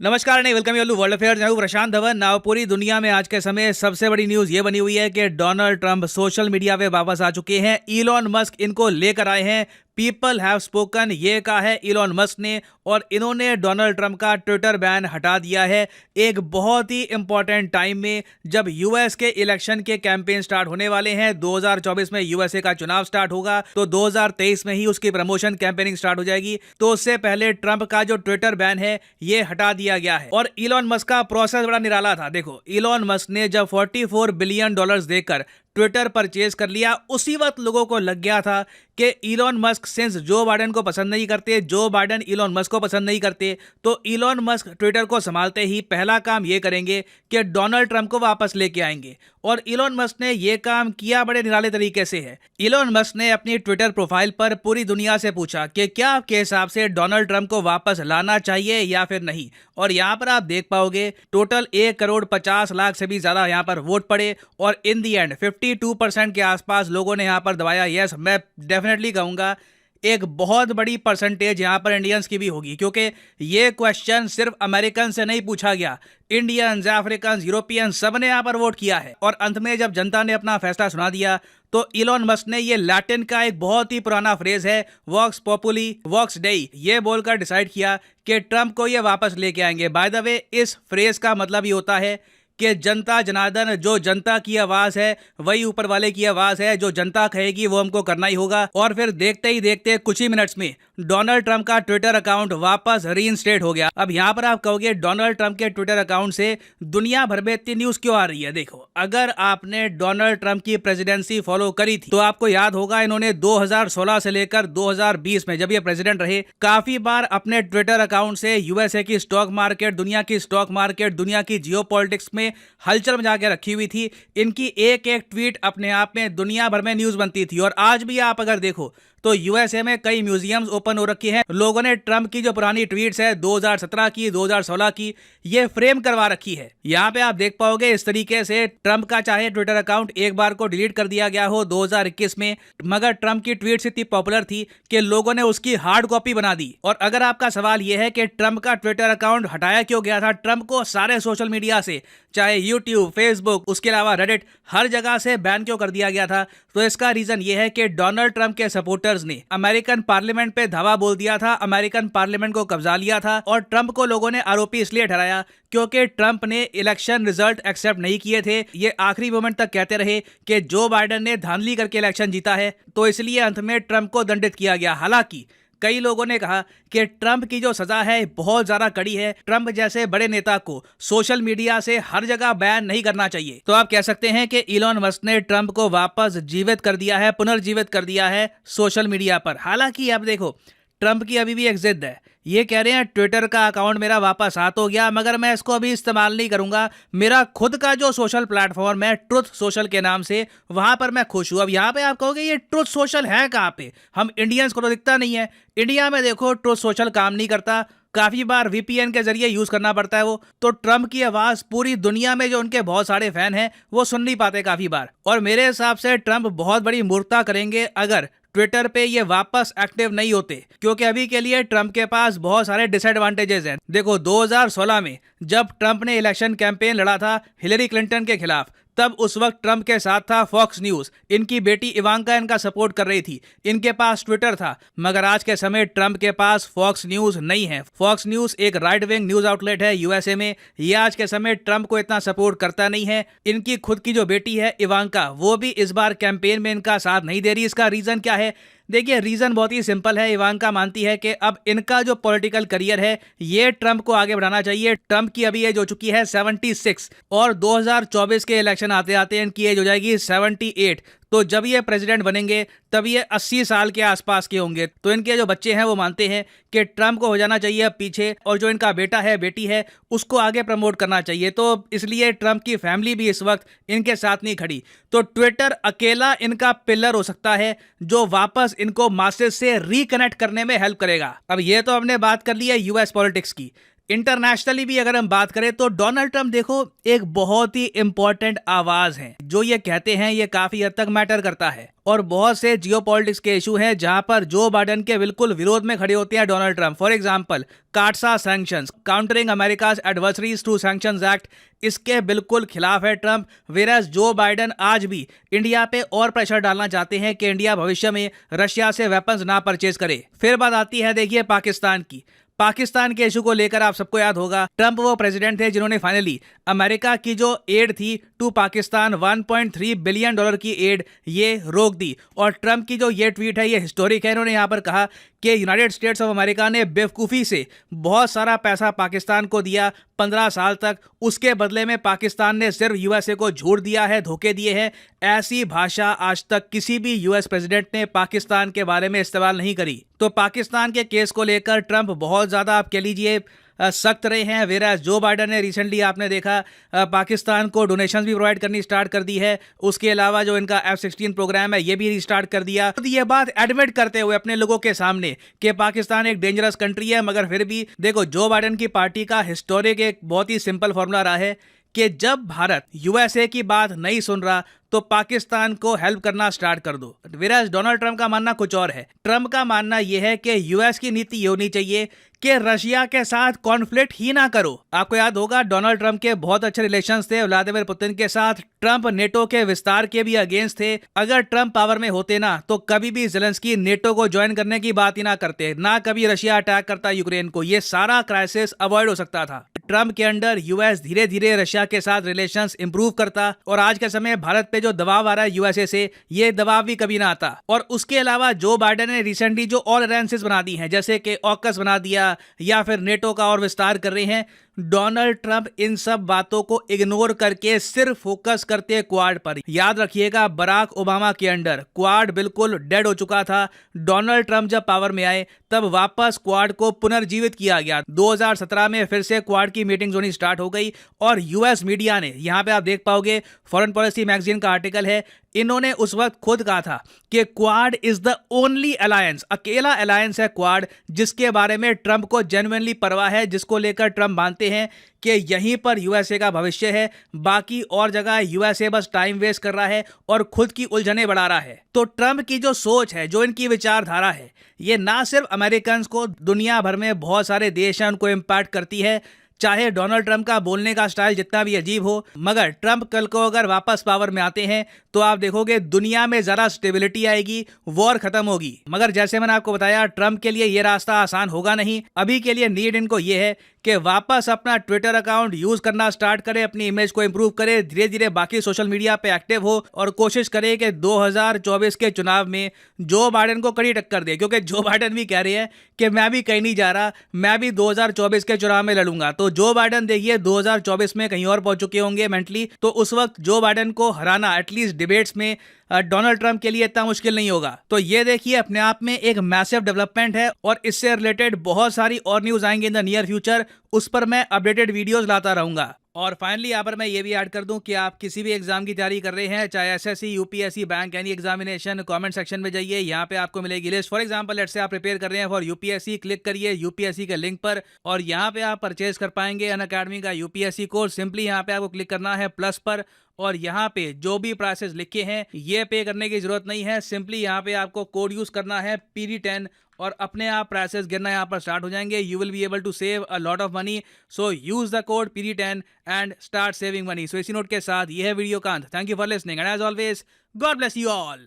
नमस्कार नहीं welcome you world affairs. मैं हूं प्रशांत धवन। नाउ पूरी दुनिया में आज के समय सबसे बड़ी न्यूज ये बनी हुई है कि डोनाल्ड ट्रंप सोशल मीडिया पे वापस आ चुके हैं। इलॉन मस्क इनको लेकर आए हैं। पीपल हैव स्पोकन ये कहा है इलॉन मस्क ने, और इन्होंने डोनाल्ड ट्रंप का ट्विटर बैन हटा दिया है एक बहुत ही इंपॉर्टेंट टाइम में, जब यूएस के इलेक्शन के कैंपेन स्टार्ट होने वाले हैं। 2024 में यूएसए का चुनाव स्टार्ट होगा, तो 2023 में ही उसकी प्रमोशन कैंपेनिंग स्टार्ट हो जाएगी। तो उससे पहले ट्रंप का जो ट्विटर बैन है ये हटा दिया गया है। और इलॉन मस्क का प्रोसेस बड़ा निराला था। देखो, इलॉन मस्क ने जब $44 बिलियन देकर ट्विटर परचेज कर लिया, उसी वक्त लोगों को लग गया था कि Elon Musk since Joe Biden को पसंद नहीं करते, जो बाइडेन इलॉन मस्क को पसंद नहीं करते, तो इलॉन मस्क ट्विटर को संभालते ही पहला काम ये करेंगे कि डोनाल्ड ट्रंप को वापस लेके आएंगे। और इलॉन मस्क ने ये काम किया बड़े निराले तरीके से है। इलॉन मस्क ने अपनी ट्विटर प्रोफाइल पर पूरी दुनिया से पूछा कि क्या आपके हिसाब से डोनाल्ड ट्रंप को वापस लाना चाहिए या फिर नहीं। और यहाँ पर आप देख पाओगे टोटल 1,50,00,000 से भी ज्यादा यहाँ पर वोट पड़े, और इन दी एंड 52% के आसपास लोगों ने यहाँ पर दबाया यस। मैं डेफिनेटली कहूंगा एक बहुत बड़ी परसेंटेज यहाँ पर इंडियंस की भी होगी, क्योंकि ये क्वेश्चन सिर्फ अमेरिकन से नहीं पूछा गया। इंडियंस, अफ्रीकन, यूरोपियन सब ने यहाँ पर वोट किया है। और अंत में जब जनता ने अपना फैसला सुना दिया, तो इलॉन मस्क ने ये लैटिन का एक बहुत ही पुराना फ्रेज है वॉक्स पॉपुली वॉक्स डेई, ये बोलकर डिसाइड किया कि ट्रंप को ये वापस लेके आएंगे। बाय द वे, इस फ्रेज का मतलब ये होता है कि जनता जनार्दन, जो जनता की आवाज है वही ऊपर वाले की आवाज है। जो जनता कहेगी वो हमको करना ही होगा। और फिर देखते ही देखते कुछ ही मिनट्स में डोनाल्ड ट्रंप का ट्विटर अकाउंट वापस रीइंस्टेट हो गया। अब यहाँ पर आप कहोगे डोनाल्ड ट्रंप के ट्विटर अकाउंट से दुनिया भर में इतनी न्यूज क्यों आ रही है। देखो, अगर आपने डोनाल्ड ट्रंप की प्रेसिडेंसी फॉलो करी थी तो आपको याद होगा इन्होंने 2016 से लेकर 2020 में जब ये प्रेसिडेंट रहे, काफी बार अपने ट्विटर अकाउंट से यूएसए की स्टॉक मार्केट, दुनिया की स्टॉक मार्केट, दुनिया की जियोपॉलिटिक्स में हलचल मचा के रखी हुई थी। इनकी एक एक ट्वीट अपने आप में दुनिया भर में न्यूज बनती थी। और आज भी आप अगर देखो तो यूएसए में कई म्यूजियम्स ओपन हो रखी हैं। लोगों ने ट्रंप की जो पुरानी ट्वीट्स है 2017 की, 2016 की, ये फ्रेम करवा रखी है। यहाँ पे आप देख पाओगे इस तरीके से ट्रंप का चाहे ट्विटर अकाउंट एक बार को डिलीट कर दिया गया हो 2021 में, मगर ट्रंप की ट्वीट्स इतनी पॉपुलर थी कि लोगों ने उसकी हार्ड कॉपी बना दी। और अगर आपका सवाल यह है कि ट्रंप का ट्विटर अकाउंट हटाया क्यों गया था, ट्रंप को सारे सोशल मीडिया से, चाहे यूट्यूब, फेसबुक, उसके अलावा रेडिट, हर जगह से बैन क्यों कर दिया गया था, तो इसका रीजन ये है कि डोनाल्ड ट्रंप के सपोर्टर्स ने अमेरिकन पार्लियामेंट पे धावा बोल दिया था, अमेरिकन पार्लियामेंट को कब्जा लिया था। और ट्रंप को लोगों ने आरोपी इसलिए ठहराया क्योंकि ट्रंप ने इलेक्शन रिजल्ट एक्सेप्ट नहीं किए थे। ये आखिरी मोमेंट तक कहते रहे कि जो बाइडेन ने धांधली करके इलेक्शन जीता है, तो इसलिए अंत में ट्रंप को दंडित किया गया। हालांकि कई लोगों ने कहा कि ट्रंप की जो सजा है बहुत ज्यादा कड़ी है, ट्रंप जैसे बड़े नेता को सोशल मीडिया से हर जगह बैन नहीं करना चाहिए। तो आप कह सकते हैं कि इलॉन मस्क ने ट्रंप को वापस जीवित कर दिया है, पुनर्जीवित कर दिया है सोशल मीडिया पर। हालांकि अब देखो, ट्रंप की अभी भी एक जिद है। ये कह रहे हैं ट्विटर का अकाउंट मेरा वापस आ तो गया, मगर मैं इसको अभी इस्तेमाल नहीं करूंगा। मेरा खुद का जो सोशल प्लेटफॉर्म है ट्रुथ सोशल के नाम से, वहां पर मैं खुश हूं। अब यहाँ पे आप कहोगे ये ट्रुथ सोशल है कहाँ पे, हम इंडियंस को तो दिखता नहीं है। इंडिया में देखो ट्रुथ सोशल काम नहीं करता, काफी बार वीपीएन के जरिए यूज करना पड़ता है वो। तो ट्रंप की आवाज पूरी दुनिया में जो उनके बहुत सारे फैन हैं वो सुन नहीं पाते काफी बार। और मेरे हिसाब से ट्रंप बहुत बड़ी मूर्खता करेंगे अगर ट्विटर पे ये वापस एक्टिव नहीं होते, क्योंकि अभी के लिए ट्रंप के पास बहुत सारे डिसएडवांटेजेस हैं। देखो, 2016 में जब ट्रंप ने इलेक्शन कैंपेन लड़ा था हिलेरी क्लिंटन के खिलाफ, तब उस वक्त ट्रंप के साथ था फॉक्स न्यूज, इनकी बेटी इवांका इनका सपोर्ट कर रही थी, इनके पास ट्विटर था। मगर आज के समय ट्रंप के पास फॉक्स न्यूज नहीं है। फॉक्स न्यूज एक राइट विंग न्यूज आउटलेट है यूएसए में, ये आज के समय ट्रंप को इतना सपोर्ट करता नहीं है। इनकी खुद की जो बेटी है इवांका, वो भी इस बार कैंपेन में इनका साथ नहीं दे रही। इसका रीजन क्या है? देखिए, रीजन बहुत ही सिंपल है। इवांका मानती है कि अब इनका जो पॉलिटिकल करियर है ये ट्रंप को आगे बढ़ाना चाहिए। ट्रंप की अभी एज हो चुकी है 76, और 2024 के इलेक्शन आते आते इनकी एज हो जाएगी 78। तो जब ये प्रेसिडेंट बनेंगे तब ये 80 साल के आसपास के होंगे। तो इनके जो बच्चे हैं वो मानते हैं कि ट्रंप को हो जाना चाहिए अब पीछे, और जो इनका बेटा है, बेटी है, उसको आगे प्रमोट करना चाहिए। तो इसलिए ट्रंप की फैमिली भी इस वक्त इनके साथ नहीं खड़ी। तो ट्विटर अकेला इनका पिलर हो सकता है जो वापस इनको मासेस से रिकनेक्ट करने में हेल्प करेगा। अब ये तो हमने बात कर ली है यूएस पॉलिटिक्स की। इंटरनेशनली भी अगर हम बात करें तो डोनाल्ड ट्रंप देखो एक बहुत ही इंपॉर्टेंट आवाज है, जो ये कहते हैं ये काफी हद तक मैटर करता है। और बहुत से जियोपॉलिटिक्स के इशू हैं जहां पर जो बाइडेन के बिल्कुल विरोध में खड़े होते हैं Donald Trump. For example CAATSA sanctions, countering America's adversaries to sanctions act, इसके बिल्कुल खिलाफ है ट्रंप। वेराज जो बाइडेन आज भी इंडिया पे और प्रेशर डालना चाहते हैं कि इंडिया भविष्य में रशिया से वेपन्स ना परचेज करे। फिर बात आती है देखिए पाकिस्तान की। पाकिस्तान के इशू को लेकर आप सबको याद होगा ट्रंप वो प्रेसिडेंट थे जिन्होंने फाइनली अमेरिका की जो एड थी टू पाकिस्तान 1.3 बिलियन डॉलर की एड ये रोक दी। और ट्रंप की जो ये ट्वीट है ये हिस्टोरिक है। इन्होंने यहाँ पर कहा कि यूनाइटेड स्टेट्स ऑफ अमेरिका ने बेवकूफ़ी से बहुत सारा पैसा पाकिस्तान को दिया 15 साल तक, उसके बदले में पाकिस्तान ने सिर्फ यूएसए को झूठ दिया है, धोखे दिए हैं। ऐसी भाषा आज तक किसी भी यूएस प्रेसिडेंट ने पाकिस्तान के बारे में इस्तेमाल नहीं करी। तो पाकिस्तान के केस को लेकर ट्रंप बहुत ज़्यादा आप कह लीजिए सख्त रहे हैं। वेराज जो बाइडेन ने रिसेंटली आपने देखा पाकिस्तान को डोनेशंस भी प्रोवाइड करनी स्टार्ट कर दी है। उसके अलावा जो इनका F-16 प्रोग्राम है ये भी रिस्टार्ट कर दिया। तो ये बात एडमिट करते हुए अपने लोगों के सामने कि पाकिस्तान एक डेंजरस कंट्री है, मगर फिर भी देखो जो बाइडेन की पार्टी का हिस्टोरिक एक बहुत ही सिंपल फॉर्मूला रहा है कि जब भारत यूएसए की बात नहीं सुन रहा तो पाकिस्तान को हेल्प करना स्टार्ट कर दो। विराज डोनाल्ड ट्रंप का मानना कुछ और है। ट्रंप का मानना यह है कि यूएस की नीति ये होनी चाहिए कि रशिया के साथ कॉन्फ्लिक्ट ही ना करो। आपको याद होगा डोनाल्ड ट्रंप के बहुत अच्छे रिलेशंस थे व्लादिमीर पुतिन के साथ। ट्रंप नेटो के विस्तार के भी अगेंस्ट थे। अगर ट्रंप पावर में होते ना तो कभी भी ज़ेलेंस्की नेटो को ज्वाइन करने की बात ही ना करते, ना कभी रशिया अटैक करता यूक्रेन को। ये सारा क्राइसिस अवॉइड हो सकता था। ट्रंप के अंडर यूएस धीरे धीरे रशिया के साथ रिलेशंस इंप्रूव करता और आज के समय भारत पे जो दबाव आ रहा है यूएसए से, ये दबाव भी कभी ना आता। और उसके अलावा जो बाइडेन ने रिसेंटली जो ऑल अलायंसेस बना दी हैं, जैसे कि ऑकस बना दिया या फिर नेटो का और विस्तार कर रहे हैं, डोनाल्ड ट्रंप इन सब बातों को इग्नोर करके सिर्फ फोकस करते हैं क्वाड पर। याद रखिएगा बराक ओबामा के अंडर क्वाड बिल्कुल डेड हो चुका था। डोनाल्ड ट्रंप जब पावर में आए तब वापस क्वाड को पुनर्जीवित किया गया। 2017 में फिर से क्वाड की मीटिंग्स होनी स्टार्ट हो गई और यूएस मीडिया ने, यहाँ पे आप देख पाओगे फॉरेन पॉलिसी मैगजीन का आर्टिकल है, इन्होंने उस वक्त खुद कहा था कि quad is the only alliance, अकेला अलायंस है क्वाड जिसके बारे में ट्रंप को जेन्युइनली परवाह है, जिसको लेकर ट्रंप मानते हैं कि यहीं पर यूएसए का भविष्य है। बाकी और जगह यूएसए बस टाइम वेस्ट कर रहा है और खुद की उलझने बढ़ा रहा है। तो ट्रंप की जो सोच है, जो इनकी विचारधारा है, ये ना सिर्फ अमेरिकन को, दुनिया भर में बहुत सारे देश हैं उनको इम्पैक्ट करती है। चाहे डोनाल्ड ट्रंप का बोलने का स्टाइल जितना भी अजीब हो, मगर ट्रंप कल को अगर वापस पावर में आते हैं तो आप देखोगे दुनिया में जरा स्टेबिलिटी आएगी, वॉर खत्म होगी। मगर जैसे मैंने आपको बताया ट्रंप के लिए ये रास्ता आसान होगा नहीं। अभी के लिए नीड इनको ये है कि वापस अपना ट्विटर अकाउंट यूज करना स्टार्ट करे, अपनी इमेज को इंप्रूव करे, धीरे धीरे बाकी सोशल मीडिया पे एक्टिव हो और कोशिश करे कि 2024 के चुनाव में जो बाइडेन को कड़ी टक्कर दे। क्योंकि जो बाइडेन भी कह रहे हैं कि मैं भी कहीं नहीं जा रहा, मैं भी 2024 के चुनाव में लड़ूंगा। तो जो बाइडेन देखिए 2024 में कहीं और पहुंच चुके होंगे मेंटली, तो उस वक्त जो बाइडेन को हराना एटलीस्ट डिबेट्स में डोनाल्ड ट्रंप के लिए इतना मुश्किल नहीं होगा। तो ये देखिए अपने आप में एक मैसिव डेवलपमेंट है और इससे रिलेटेड बहुत सारी और न्यूज आएंगे इन द नियर फ्यूचर। उस पर मैं अपडेटेड वीडियोस लाता रहूंगा। और फाइनली यहाँ पर मैं ये भी ऐड कर दूं कि आप किसी भी एग्जाम की तैयारी कर रहे हैं, चाहे SSC, UPSC, bank, any examination, comment section में जाइए, यहाँ पे आपको मिलेगी list. For example let's say आप प्रिपेयर कर रहे हैं फॉर यूपीएससी, क्लिक करिए यूपीएससी के लिंक पर और यहाँ पे आप परचेज कर पाएंगे अनअकैडमी का यूपीएससी कोर्स। सिंपली यहाँ पे आपको क्लिक करना है प्लस पर और यहाँ पे जो भी प्राइसेस लिखे हैं ये पे करने की जरूरत नहीं है। सिंपली यहाँ पे आपको कोड यूज करना है PD10 और अपने आप प्राइसेस गिरना यहाँ पर स्टार्ट हो जाएंगे। You will be able to save a lot of money, so use the code PD10 and start saving money. So इसी नोट के साथ ये है वीडियो का अंत। Thank you for listening and as always God bless you all.